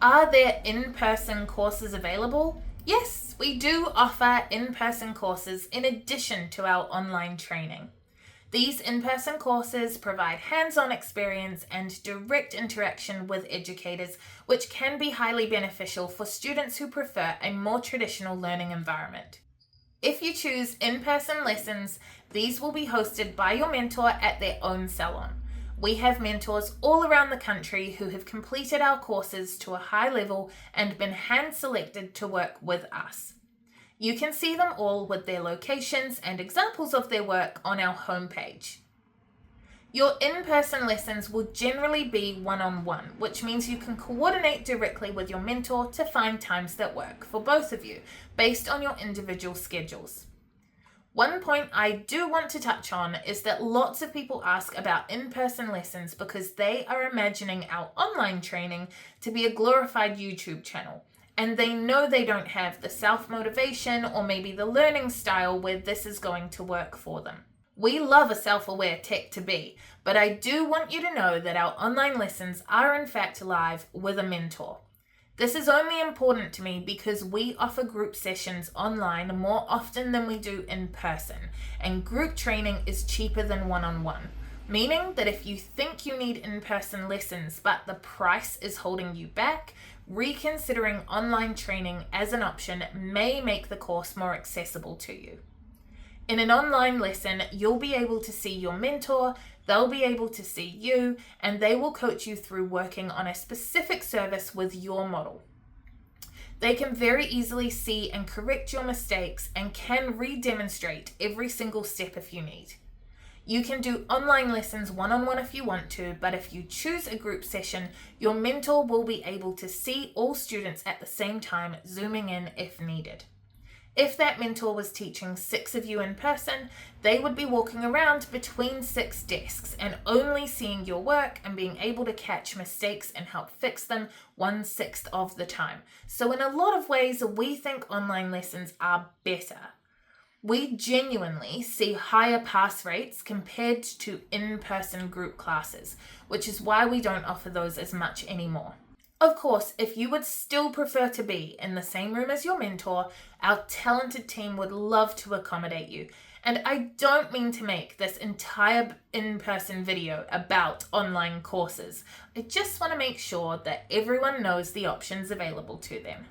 Are there in-person courses available? Yes, we do offer in-person courses in addition to our online training. These in-person courses provide hands-on experience and direct interaction with educators, which can be highly beneficial for students who prefer a more traditional learning environment. If you choose in-person lessons, these will be hosted by your mentor at their own salon. We have mentors all around the country who have completed our courses to a high level and been hand-selected to work with us. You can see them all with their locations and examples of their work on our homepage. Your in-person lessons will generally be one-on-one, which means you can coordinate directly with your mentor to find times that work for both of you, based on your individual schedules. One point I do want to touch on is that lots of people ask about in-person lessons because they are imagining our online training to be a glorified YouTube channel, and they know they don't have the self-motivation or maybe the learning style where this is going to work for them. We love a self-aware tech to be, but I do want you to know that our online lessons are in fact live with a mentor. This is only important to me because we offer group sessions online more often than we do in person, and group training is cheaper than one-on-one, meaning that if you think you need in-person lessons but the price is holding you back, reconsidering online training as an option may make the course more accessible to you. In an online lesson, you'll be able to see your mentor, they'll be able to see you, and they will coach you through working on a specific service with your model. They can very easily see and correct your mistakes and can re-demonstrate every single step if you need. You can do online lessons one-on-one if you want to, but if you choose a group session, your mentor will be able to see all students at the same time, zooming in if needed. If that mentor was teaching 6 of you in person, they would be walking around between 6 desks and only seeing your work and being able to catch mistakes and help fix them 1/6 of the time. So in a lot of ways, we think online lessons are better. We genuinely see higher pass rates compared to in-person group classes, which is why we don't offer those as much anymore. Of course, if you would still prefer to be in the same room as your mentor, our talented team would love to accommodate you. And I don't mean to make this entire in-person video about online courses. I just want to make sure that everyone knows the options available to them.